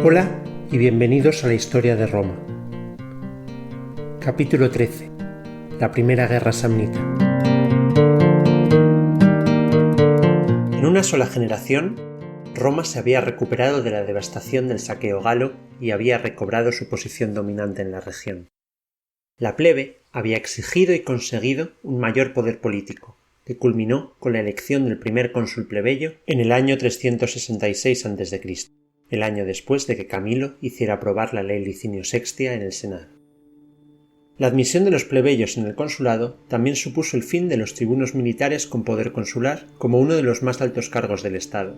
Hola y bienvenidos a la historia de Roma. Capítulo 13. La Primera Guerra Samnita. En una sola generación, Roma se había recuperado de la devastación del saqueo galo y había recobrado su posición dominante en la región. La plebe había exigido y conseguido un mayor poder político, que culminó con la elección del primer cónsul plebeyo en el año 366 a.C., el año después de que Camilo hiciera aprobar la ley Licinio Sextia en el Senado. La admisión de los plebeyos en el consulado también supuso el fin de los tribunos militares con poder consular como uno de los más altos cargos del Estado.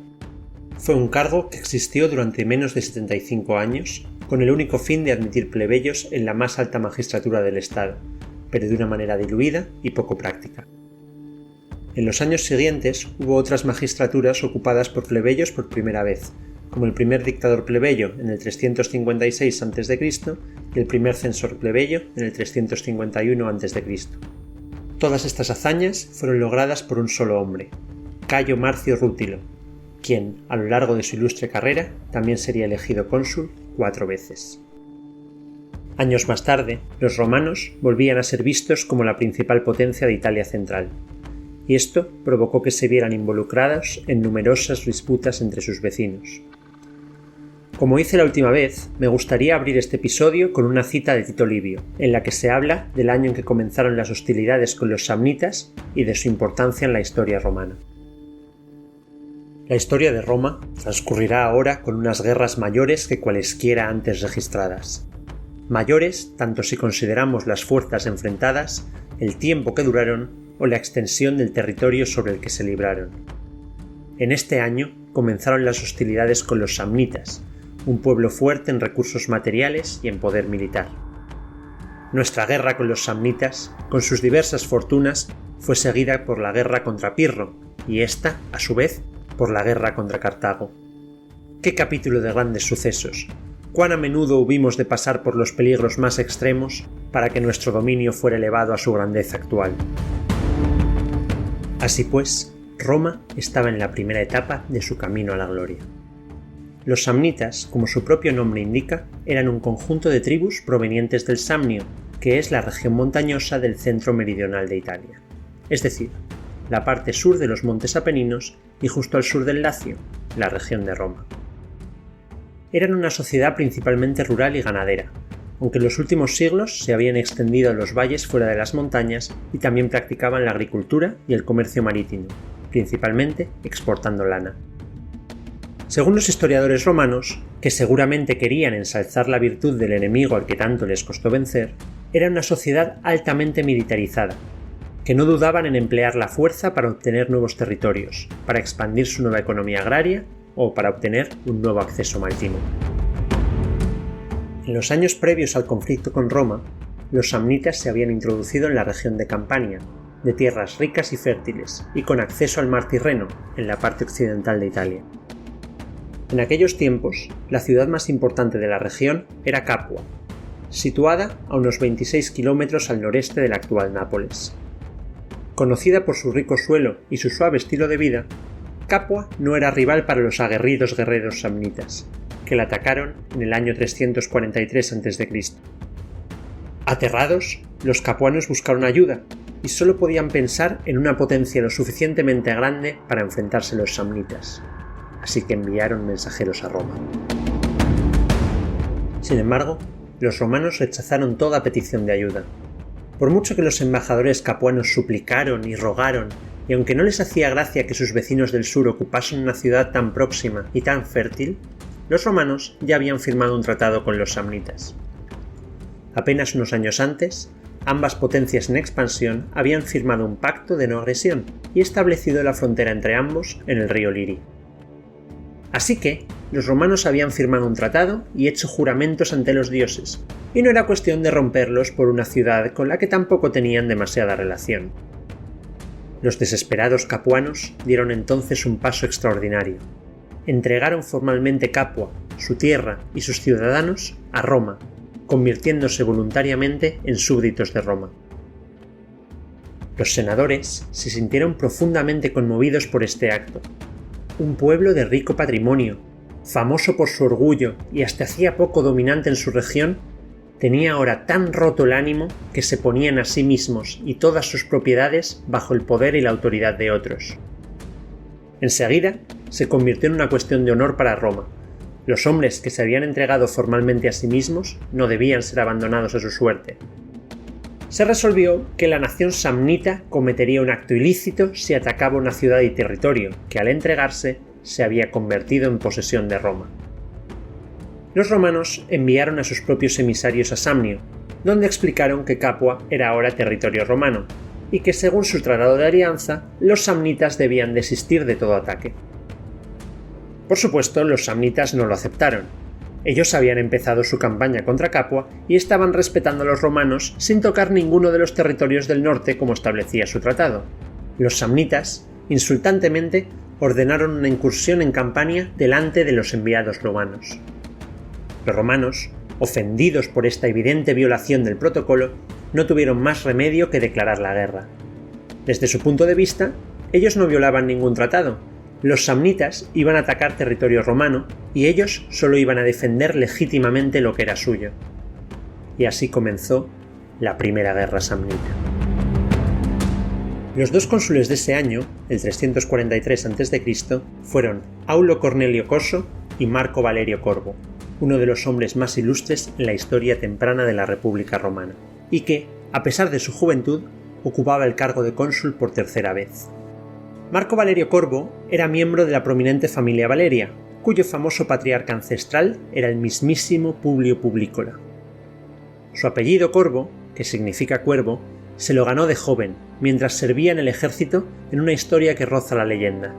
Fue un cargo que existió durante menos de 75 años, con el único fin de admitir plebeyos en la más alta magistratura del Estado, pero de una manera diluida y poco práctica. En los años siguientes hubo otras magistraturas ocupadas por plebeyos por primera vez, como el primer dictador plebeyo en el 356 a.C. y el primer censor plebeyo en el 351 a.C. Todas estas hazañas fueron logradas por un solo hombre, Cayo Marcio Rútilo, quien, a lo largo de su ilustre carrera, también sería elegido cónsul 4 veces. Años más tarde, los romanos volvían a ser vistos como la principal potencia de Italia central, y esto provocó que se vieran involucrados en numerosas disputas entre sus vecinos. Como hice la última vez, me gustaría abrir este episodio con una cita de Tito Livio, en la que se habla del año en que comenzaron las hostilidades con los samnitas y de su importancia en la historia romana. La historia de Roma transcurrirá ahora con unas guerras mayores que cualesquiera antes registradas. Mayores tanto si consideramos las fuerzas enfrentadas, el tiempo que duraron o la extensión del territorio sobre el que se libraron. En este año comenzaron las hostilidades con los samnitas, un pueblo fuerte en recursos materiales y en poder militar. Nuestra guerra con los samnitas, con sus diversas fortunas, fue seguida por la guerra contra Pirro, y esta, a su vez, por la guerra contra Cartago. ¡Qué capítulo de grandes sucesos! ¿Cuán a menudo hubimos de pasar por los peligros más extremos para que nuestro dominio fuera elevado a su grandeza actual? Así pues, Roma estaba en la primera etapa de su camino a la gloria. Los samnitas, como su propio nombre indica, eran un conjunto de tribus provenientes del Samnio, que es la región montañosa del centro meridional de Italia, es decir, la parte sur de los montes Apeninos y justo al sur del Lacio, la región de Roma. Eran una sociedad principalmente rural y ganadera, aunque en los últimos siglos se habían extendido a los valles fuera de las montañas y también practicaban la agricultura y el comercio marítimo, principalmente exportando lana. Según los historiadores romanos, que seguramente querían ensalzar la virtud del enemigo al que tanto les costó vencer, era una sociedad altamente militarizada, que no dudaban en emplear la fuerza para obtener nuevos territorios, para expandir su nueva economía agraria o para obtener un nuevo acceso marítimo. En los años previos al conflicto con Roma, los samnitas se habían introducido en la región de Campania, de tierras ricas y fértiles, y con acceso al mar Tirreno, en la parte occidental de Italia. En aquellos tiempos, la ciudad más importante de la región era Capua, situada a unos 26 kilómetros al noreste de la actual Nápoles. Conocida por su rico suelo y su suave estilo de vida, Capua no era rival para los aguerridos guerreros samnitas, que la atacaron en el año 343 a.C. Aterrados, los capuanos buscaron ayuda y solo podían pensar en una potencia lo suficientemente grande para enfrentarse a los samnitas, así que enviaron mensajeros a Roma. Sin embargo, los romanos rechazaron toda petición de ayuda. Por mucho que los embajadores capuanos suplicaron y rogaron, y aunque no les hacía gracia que sus vecinos del sur ocupasen una ciudad tan próxima y tan fértil, los romanos ya habían firmado un tratado con los samnitas. Apenas unos años antes, ambas potencias en expansión habían firmado un pacto de no agresión y establecido la frontera entre ambos en el río Liri. Así que, los romanos habían firmado un tratado y hecho juramentos ante los dioses, y no era cuestión de romperlos por una ciudad con la que tampoco tenían demasiada relación. Los desesperados capuanos dieron entonces un paso extraordinario. Entregaron formalmente Capua, su tierra y sus ciudadanos a Roma, convirtiéndose voluntariamente en súbditos de Roma. Los senadores se sintieron profundamente conmovidos por este acto. Un pueblo de rico patrimonio, famoso por su orgullo y hasta hacía poco dominante en su región, tenía ahora tan roto el ánimo que se ponían a sí mismos y todas sus propiedades bajo el poder y la autoridad de otros. Enseguida se convirtió en una cuestión de honor para Roma. Los hombres que se habían entregado formalmente a sí mismos no debían ser abandonados a su suerte. Se resolvió que la nación samnita cometería un acto ilícito si atacaba una ciudad y territorio que al entregarse se había convertido en posesión de Roma. Los romanos enviaron a sus propios emisarios a Samnio, donde explicaron que Capua era ahora territorio romano, y que según su tratado de alianza, los samnitas debían desistir de todo ataque. Por supuesto, los samnitas no lo aceptaron. Ellos habían empezado su campaña contra Capua y estaban respetando a los romanos sin tocar ninguno de los territorios del norte como establecía su tratado. Los samnitas, insultantemente, ordenaron una incursión en Campania delante de los enviados romanos. Los romanos, ofendidos por esta evidente violación del protocolo, no tuvieron más remedio que declarar la guerra. Desde su punto de vista, ellos no violaban ningún tratado. Los samnitas iban a atacar territorio romano y ellos solo iban a defender legítimamente lo que era suyo. Y así comenzó la Primera Guerra Samnita. Los dos cónsules de ese año, el 343 a.C., fueron Aulo Cornelio Coso y Marco Valerio Corvo, uno de los hombres más ilustres en la historia temprana de la República Romana, y que, a pesar de su juventud, ocupaba el cargo de cónsul por tercera vez. Marco Valerio Corvo era miembro de la prominente familia Valeria, cuyo famoso patriarca ancestral era el mismísimo Publio Publícola. Su apellido Corvo, que significa cuervo, se lo ganó de joven, mientras servía en el ejército en una historia que roza la leyenda.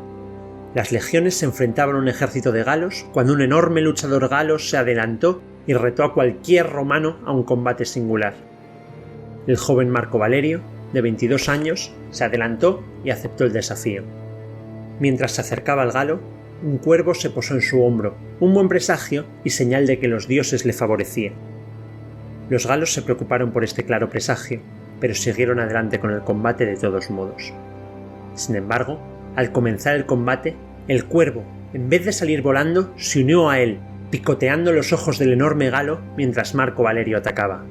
Las legiones se enfrentaban a un ejército de galos cuando un enorme luchador galo se adelantó y retó a cualquier romano a un combate singular. El joven Marco Valerio, de 22 años, se adelantó y aceptó el desafío. Mientras se acercaba al galo, un cuervo se posó en su hombro, un buen presagio y señal de que los dioses le favorecían. Los galos se preocuparon por este claro presagio, pero siguieron adelante con el combate de todos modos. Sin embargo, al comenzar el combate, el cuervo, en vez de salir volando, se unió a él, picoteando los ojos del enorme galo mientras Marco Valerio atacaba.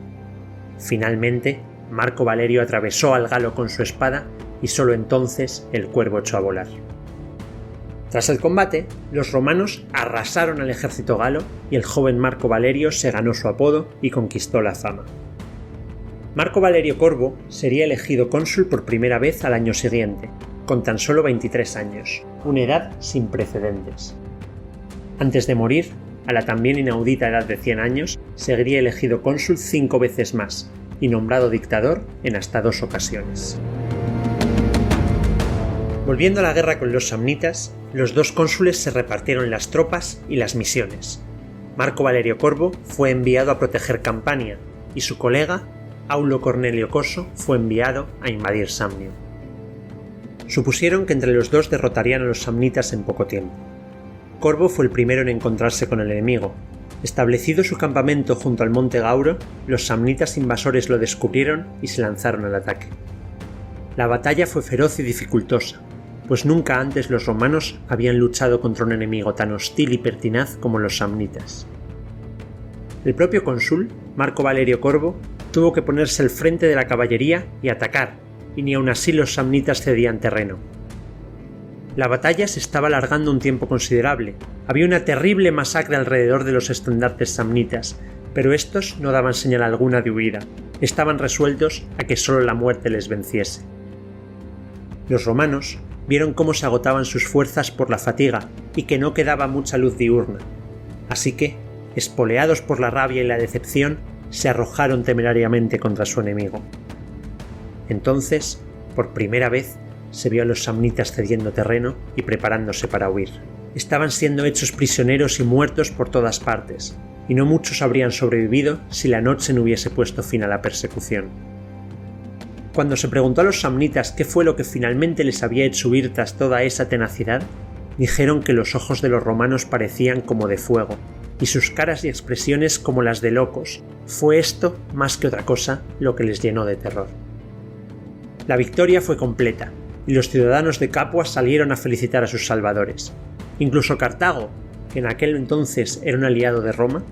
Finalmente, Marco Valerio atravesó al galo con su espada y solo entonces el cuervo echó a volar. Tras el combate, los romanos arrasaron al ejército galo y el joven Marco Valerio se ganó su apodo y conquistó la fama. Marco Valerio Corvo sería elegido cónsul por primera vez al año siguiente, con tan solo 23 años, una edad sin precedentes. Antes de morir, a la también inaudita edad de 100 años, sería elegido cónsul 5 veces más y nombrado dictador en hasta 2 ocasiones. Volviendo a la guerra con los samnitas, los dos cónsules se repartieron las tropas y las misiones. Marco Valerio Corvo fue enviado a proteger Campania y su colega, Aulo Cornelio Coso, fue enviado a invadir Samnio. Supusieron que entre los dos derrotarían a los samnitas en poco tiempo. Corvo fue el primero en encontrarse con el enemigo. Establecido su campamento junto al monte Gauro, los samnitas invasores lo descubrieron y se lanzaron al ataque. La batalla fue feroz y dificultosa, pues nunca antes los romanos habían luchado contra un enemigo tan hostil y pertinaz como los samnitas. El propio cónsul, Marco Valerio Corvo, tuvo que ponerse al frente de la caballería y atacar, y ni aun así los samnitas cedían terreno. La batalla se estaba alargando un tiempo considerable. Había una terrible masacre alrededor de los estandartes samnitas, pero estos no daban señal alguna de huida. Estaban resueltos a que solo la muerte les venciese. Los romanos vieron cómo se agotaban sus fuerzas por la fatiga y que no quedaba mucha luz diurna. Así que, espoleados por la rabia y la decepción, se arrojaron temerariamente contra su enemigo. Entonces, por primera vez, se vio a los samnitas cediendo terreno y preparándose para huir. Estaban siendo hechos prisioneros y muertos por todas partes, y no muchos habrían sobrevivido si la noche no hubiese puesto fin a la persecución. Cuando se preguntó a los samnitas qué fue lo que finalmente les había hecho huir tras toda esa tenacidad, dijeron que los ojos de los romanos parecían como de fuego, y sus caras y expresiones como las de locos. Fue esto, más que otra cosa, lo que les llenó de terror. La victoria fue completa, y los ciudadanos de Capua salieron a felicitar a sus salvadores. Incluso Cartago, que en aquel entonces era un aliado de Roma,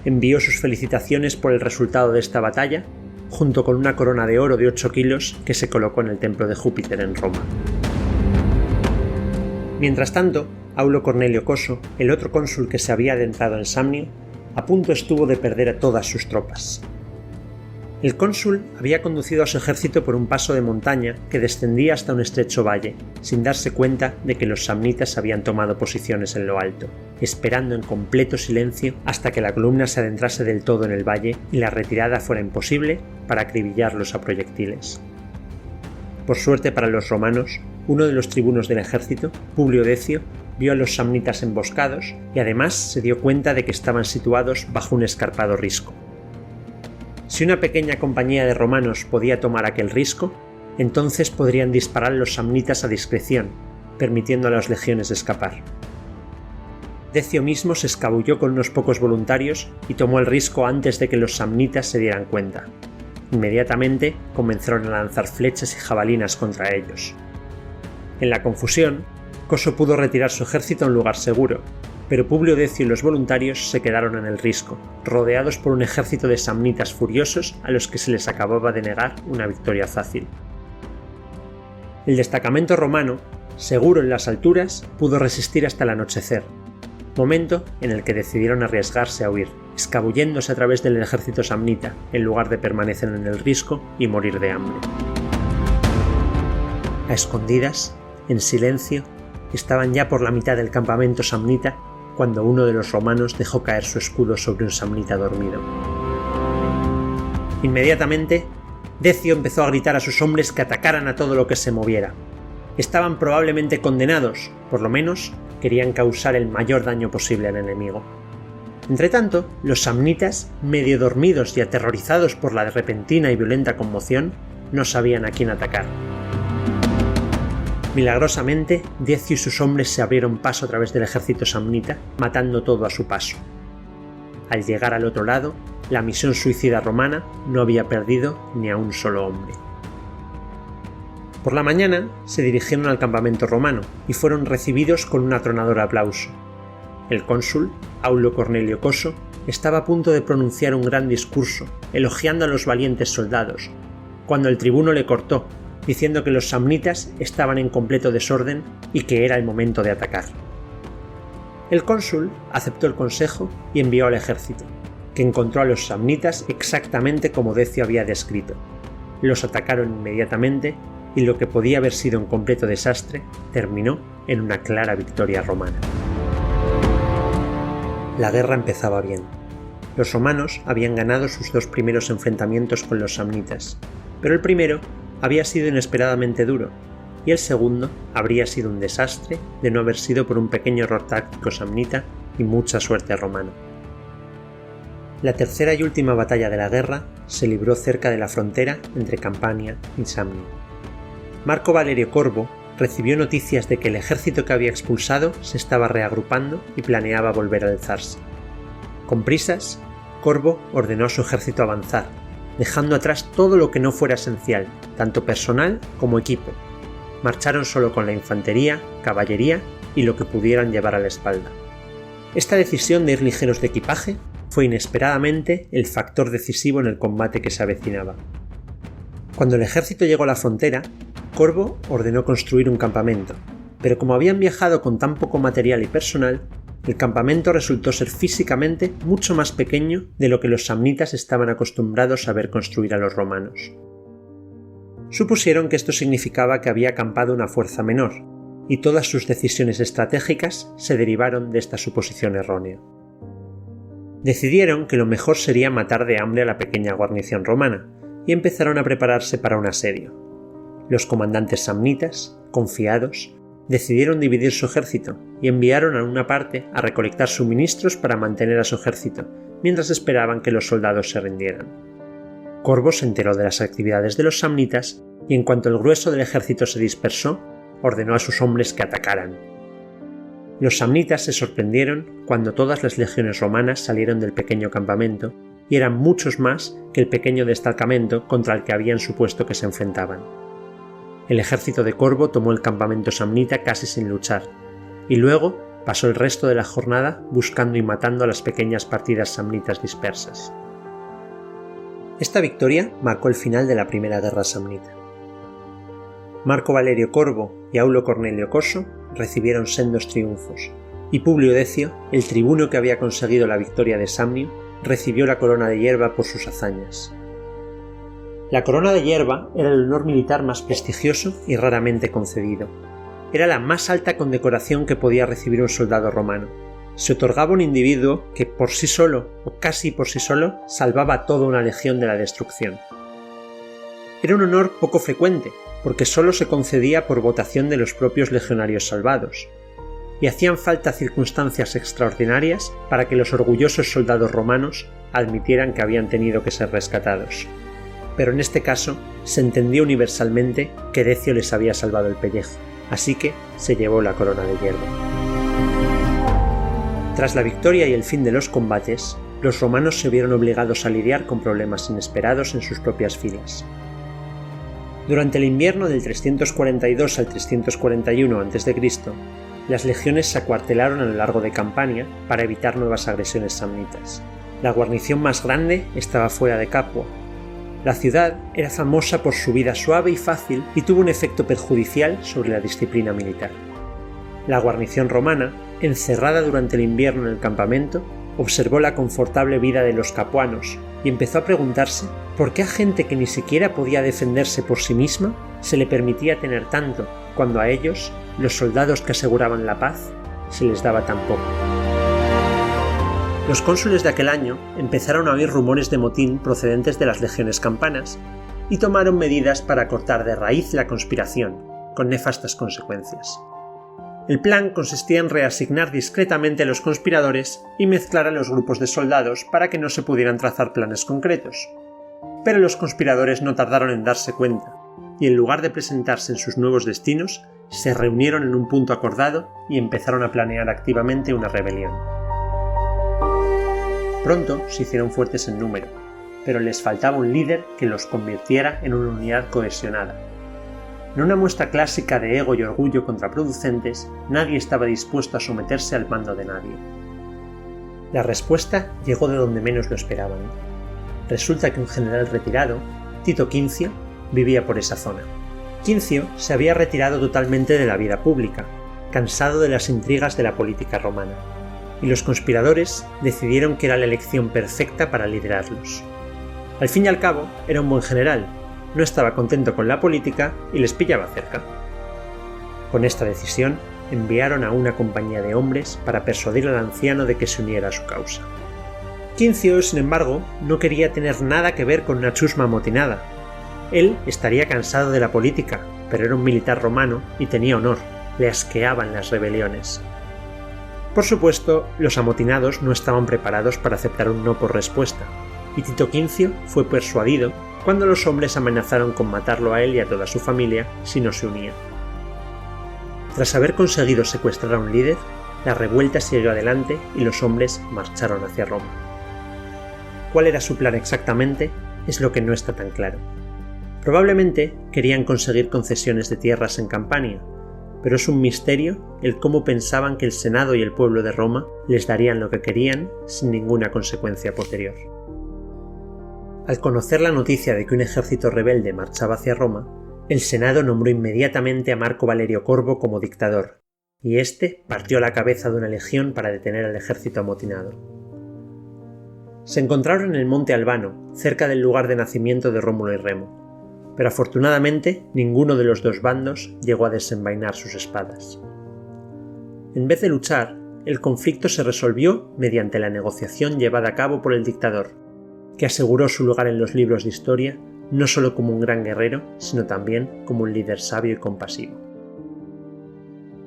envió sus felicitaciones por el resultado de esta batalla, junto con una corona de oro de 8 kilos que se colocó en el templo de Júpiter en Roma. Mientras tanto, Aulo Cornelio Coso, el otro cónsul que se había adentrado en Samnio, a punto estuvo de perder a todas sus tropas. El cónsul había conducido a su ejército por un paso de montaña que descendía hasta un estrecho valle, sin darse cuenta de que los samnitas habían tomado posiciones en lo alto, esperando en completo silencio hasta que la columna se adentrase del todo en el valle y la retirada fuera imposible para acribillarlos a proyectiles. Por suerte para los romanos, uno de los tribunos del ejército, Publio Decio, vio a los samnitas emboscados y además se dio cuenta de que estaban situados bajo un escarpado risco. Si una pequeña compañía de romanos podía tomar aquel risco, entonces podrían disparar los samnitas a discreción, permitiendo a las legiones escapar. Decio mismo se escabulló con unos pocos voluntarios y tomó el risco antes de que los samnitas se dieran cuenta. Inmediatamente comenzaron a lanzar flechas y jabalinas contra ellos. En la confusión, Coso pudo retirar su ejército a un lugar seguro, pero Publio Decio y los voluntarios se quedaron en el risco, rodeados por un ejército de samnitas furiosos a los que se les acababa de negar una victoria fácil. El destacamento romano, seguro en las alturas, pudo resistir hasta el anochecer, momento en el que decidieron arriesgarse a huir, escabulléndose a través del ejército samnita, en lugar de permanecer en el risco y morir de hambre. A escondidas, en silencio, estaban ya por la mitad del campamento samnita cuando uno de los romanos dejó caer su escudo sobre un samnita dormido. Inmediatamente, Decio empezó a gritar a sus hombres que atacaran a todo lo que se moviera. Estaban probablemente condenados, por lo menos querían causar el mayor daño posible al enemigo. Entretanto, los samnitas, medio dormidos y aterrorizados por la repentina y violenta conmoción, no sabían a quién atacar. Milagrosamente, Decio y sus hombres se abrieron paso a través del ejército samnita, matando todo a su paso. Al llegar al otro lado, la misión suicida romana no había perdido ni a un solo hombre. Por la mañana se dirigieron al campamento romano y fueron recibidos con un atronador aplauso. El cónsul, Aulo Cornelio Coso, estaba a punto de pronunciar un gran discurso, elogiando a los valientes soldados, cuando el tribuno le cortó, diciendo que los samnitas estaban en completo desorden y que era el momento de atacar. El cónsul aceptó el consejo y envió al ejército, que encontró a los samnitas exactamente como Decio había descrito. Los atacaron inmediatamente y lo que podía haber sido un completo desastre terminó en una clara victoria romana. La guerra empezaba bien. Los romanos habían ganado sus 2 primeros enfrentamientos con los samnitas, pero el primero había sido inesperadamente duro, y el segundo habría sido un desastre de no haber sido por un pequeño error táctico samnita y mucha suerte romana. La tercera y última batalla de la guerra se libró cerca de la frontera entre Campania y Samnio. Marco Valerio Corbo recibió noticias de que el ejército que había expulsado se estaba reagrupando y planeaba volver a alzarse. Con prisas, Corbo ordenó a su ejército avanzar, dejando atrás todo lo que no fuera esencial, tanto personal como equipo. Marcharon solo con la infantería, caballería y lo que pudieran llevar a la espalda. Esta decisión de ir ligeros de equipaje fue inesperadamente el factor decisivo en el combate que se avecinaba. Cuando el ejército llegó a la frontera, Corbo ordenó construir un campamento, pero como habían viajado con tan poco material y personal, el campamento resultó ser físicamente mucho más pequeño de lo que los samnitas estaban acostumbrados a ver construir a los romanos. Supusieron que esto significaba que había acampado una fuerza menor, y todas sus decisiones estratégicas se derivaron de esta suposición errónea. Decidieron que lo mejor sería matar de hambre a la pequeña guarnición romana, y empezaron a prepararse para un asedio. Los comandantes samnitas, confiados, decidieron dividir su ejército y enviaron a una parte a recolectar suministros para mantener a su ejército, mientras esperaban que los soldados se rindieran. Corbo se enteró de las actividades de los samnitas y en cuanto el grueso del ejército se dispersó, ordenó a sus hombres que atacaran. Los samnitas se sorprendieron cuando todas las legiones romanas salieron del pequeño campamento y eran muchos más que el pequeño destacamento contra el que habían supuesto que se enfrentaban. El ejército de Corbo tomó el campamento samnita casi sin luchar, y luego pasó el resto de la jornada buscando y matando a las pequeñas partidas samnitas dispersas. Esta victoria marcó el final de la Primera Guerra Samnita. Marco Valerio Corvo y Aulo Cornelio Coso recibieron sendos triunfos, y Publio Decio, el tribuno que había conseguido la victoria de Samnio, recibió la corona de hierba por sus hazañas. La corona de hierba era el honor militar más prestigioso y raramente concedido. Era la más alta condecoración que podía recibir un soldado romano. Se otorgaba a un individuo que por sí solo, o casi por sí solo, salvaba a toda una legión de la destrucción. Era un honor poco frecuente, porque solo se concedía por votación de los propios legionarios salvados, y hacían falta circunstancias extraordinarias para que los orgullosos soldados romanos admitieran que habían tenido que ser rescatados. Pero en este caso se entendió universalmente que Decio les había salvado el pellejo, así que se llevó la corona de hierba. Tras la victoria y el fin de los combates, los romanos se vieron obligados a lidiar con problemas inesperados en sus propias filas. Durante el invierno del 342 al 341 a.C., las legiones se acuartelaron a lo largo de Campania para evitar nuevas agresiones samnitas. La guarnición más grande estaba fuera de Capua. La ciudad era famosa por su vida suave y fácil y tuvo un efecto perjudicial sobre la disciplina militar. La guarnición romana, encerrada durante el invierno en el campamento, observó la confortable vida de los capuanos y empezó a preguntarse por qué a gente que ni siquiera podía defenderse por sí misma se le permitía tener tanto, cuando a ellos, los soldados que aseguraban la paz, se les daba tan poco. Los cónsules de aquel año empezaron a oír rumores de motín procedentes de las legiones campanas y tomaron medidas para cortar de raíz la conspiración, con nefastas consecuencias. El plan consistía en reasignar discretamente a los conspiradores y mezclar a los grupos de soldados para que no se pudieran trazar planes concretos. Pero los conspiradores no tardaron en darse cuenta, y en lugar de presentarse en sus nuevos destinos, se reunieron en un punto acordado y empezaron a planear activamente una rebelión. Pronto se hicieron fuertes en número, pero les faltaba un líder que los convirtiera en una unidad cohesionada. En una muestra clásica de ego y orgullo contraproducentes, nadie estaba dispuesto a someterse al mando de nadie. La respuesta llegó de donde menos lo esperaban. Resulta que un general retirado, Tito Quincio, vivía por esa zona. Quincio se había retirado totalmente de la vida pública, cansado de las intrigas de la política romana, y los conspiradores decidieron que era la elección perfecta para liderarlos. Al fin y al cabo, era un buen general, no estaba contento con la política y les pillaba cerca. Con esta decisión, enviaron a una compañía de hombres para persuadir al anciano de que se uniera a su causa. Quincio, sin embargo, no quería tener nada que ver con una chusma amotinada. Él estaría cansado de la política, pero era un militar romano y tenía honor, le asqueaban las rebeliones. Por supuesto, los amotinados no estaban preparados para aceptar un no por respuesta, y Tito Quincio fue persuadido cuando los hombres amenazaron con matarlo a él y a toda su familia si no se unía. Tras haber conseguido secuestrar a un líder, la revuelta siguió adelante y los hombres marcharon hacia Roma. ¿Cuál era su plan exactamente? Es lo que no está tan claro. Probablemente querían conseguir concesiones de tierras en Campania, pero es un misterio el cómo pensaban que el Senado y el pueblo de Roma les darían lo que querían sin ninguna consecuencia posterior. Al conocer la noticia de que un ejército rebelde marchaba hacia Roma, el Senado nombró inmediatamente a Marco Valerio Corvo como dictador, y éste partió la cabeza de una legión para detener al ejército amotinado. Se encontraron en el monte Albano, cerca del lugar de nacimiento de Rómulo y Remo, pero afortunadamente ninguno de los dos bandos llegó a desenvainar sus espadas. En vez de luchar, el conflicto se resolvió mediante la negociación llevada a cabo por el dictador, que aseguró su lugar en los libros de historia no solo como un gran guerrero, sino también como un líder sabio y compasivo.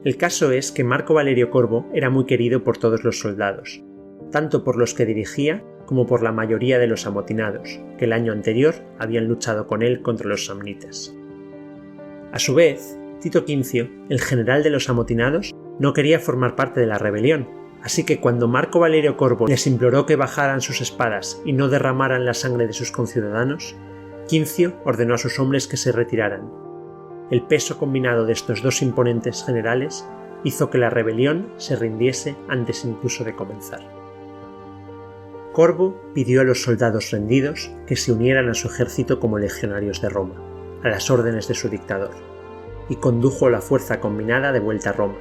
El caso es que Marco Valerio Corvo era muy querido por todos los soldados, tanto por los que dirigía como por la mayoría de los amotinados, que el año anterior habían luchado con él contra los samnitas. A su vez, Tito Quincio, el general de los amotinados, no quería formar parte de la rebelión, así que cuando Marco Valerio Corvo les imploró que bajaran sus espadas y no derramaran la sangre de sus conciudadanos, Quincio ordenó a sus hombres que se retiraran. El peso combinado de estos dos imponentes generales hizo que la rebelión se rindiese antes incluso de comenzar. Corbo pidió a los soldados rendidos que se unieran a su ejército como legionarios de Roma, a las órdenes de su dictador, y condujo la fuerza combinada de vuelta a Roma,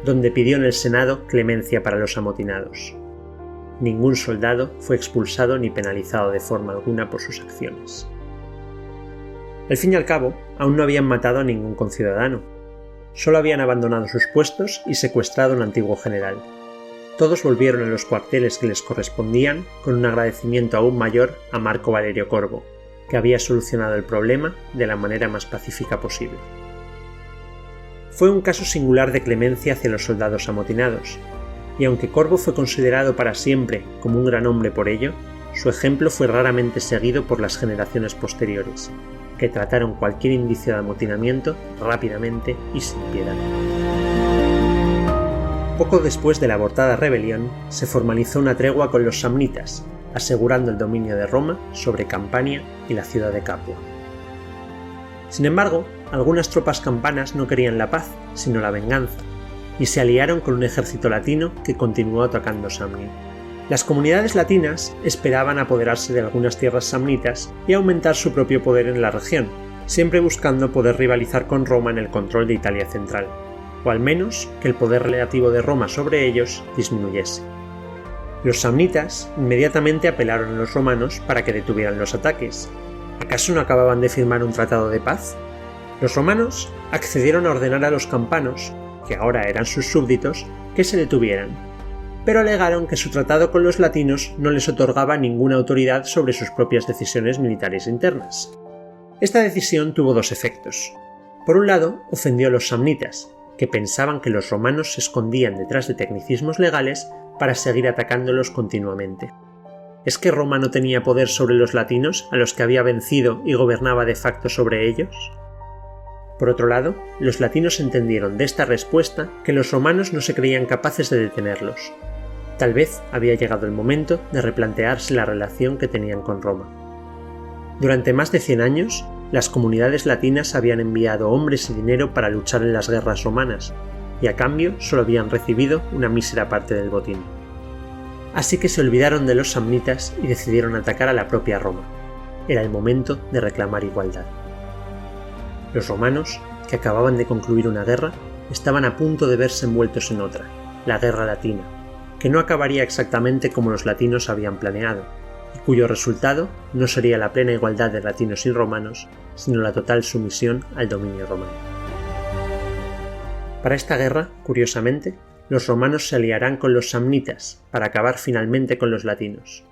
donde pidió en el Senado clemencia para los amotinados. Ningún soldado fue expulsado ni penalizado de forma alguna por sus acciones. Al fin y al cabo, aún no habían matado a ningún conciudadano. Solo habían abandonado sus puestos y secuestrado a un antiguo general. Todos volvieron a los cuarteles que les correspondían con un agradecimiento aún mayor a Marco Valerio Corbo, que había solucionado el problema de la manera más pacífica posible. Fue un caso singular de clemencia hacia los soldados amotinados, y aunque Corbo fue considerado para siempre como un gran hombre por ello, su ejemplo fue raramente seguido por las generaciones posteriores, que trataron cualquier indicio de amotinamiento rápidamente y sin piedad. Poco después de la abortada rebelión, se formalizó una tregua con los samnitas, asegurando el dominio de Roma sobre Campania y la ciudad de Capua. Sin embargo, algunas tropas campanas no querían la paz, sino la venganza, y se aliaron con un ejército latino que continuó atacando Samnia. Las comunidades latinas esperaban apoderarse de algunas tierras samnitas y aumentar su propio poder en la región, siempre buscando poder rivalizar con Roma en el control de Italia central, o al menos que el poder relativo de Roma sobre ellos disminuyese. Los samnitas inmediatamente apelaron a los romanos para que detuvieran los ataques. ¿Acaso no acababan de firmar un tratado de paz? Los romanos accedieron a ordenar a los campanos, que ahora eran sus súbditos, que se detuvieran, pero alegaron que su tratado con los latinos no les otorgaba ninguna autoridad sobre sus propias decisiones militares internas. Esta decisión tuvo dos efectos. Por un lado, ofendió a los samnitas, que pensaban que los romanos se escondían detrás de tecnicismos legales para seguir atacándolos continuamente. ¿Es que Roma no tenía poder sobre los latinos, a los que había vencido y gobernaba de facto sobre ellos? Por otro lado, los latinos entendieron de esta respuesta que los romanos no se creían capaces de detenerlos. Tal vez había llegado el momento de replantearse la relación que tenían con Roma. Durante más de 100 años, las comunidades latinas habían enviado hombres y dinero para luchar en las guerras romanas, y a cambio solo habían recibido una mísera parte del botín. Así que se olvidaron de los samnitas y decidieron atacar a la propia Roma. Era el momento de reclamar igualdad. Los romanos, que acababan de concluir una guerra, estaban a punto de verse envueltos en otra, la guerra latina, que no acabaría exactamente como los latinos habían planeado, y cuyo resultado no sería la plena igualdad de latinos y romanos, sino la total sumisión al dominio romano. Para esta guerra, curiosamente, los romanos se aliarán con los samnitas para acabar finalmente con los latinos.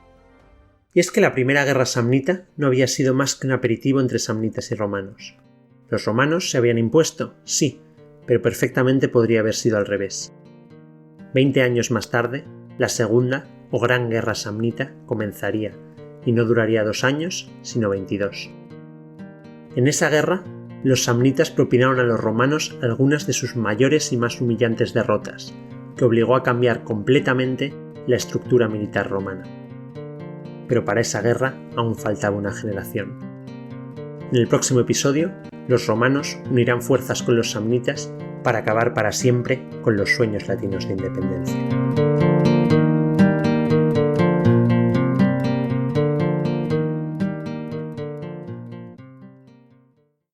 Y es que la primera guerra samnita no había sido más que un aperitivo entre samnitas y romanos. Los romanos se habían impuesto, sí, pero perfectamente podría haber sido al revés. 20 años más tarde, la segunda o Gran Guerra Samnita comenzaría, y no duraría 2 años, sino 22. En esa guerra, los samnitas propinaron a los romanos algunas de sus mayores y más humillantes derrotas, que obligó a cambiar completamente la estructura militar romana. Pero para esa guerra aún faltaba una generación. En el próximo episodio, los romanos unirán fuerzas con los samnitas para acabar para siempre con los sueños latinos de independencia.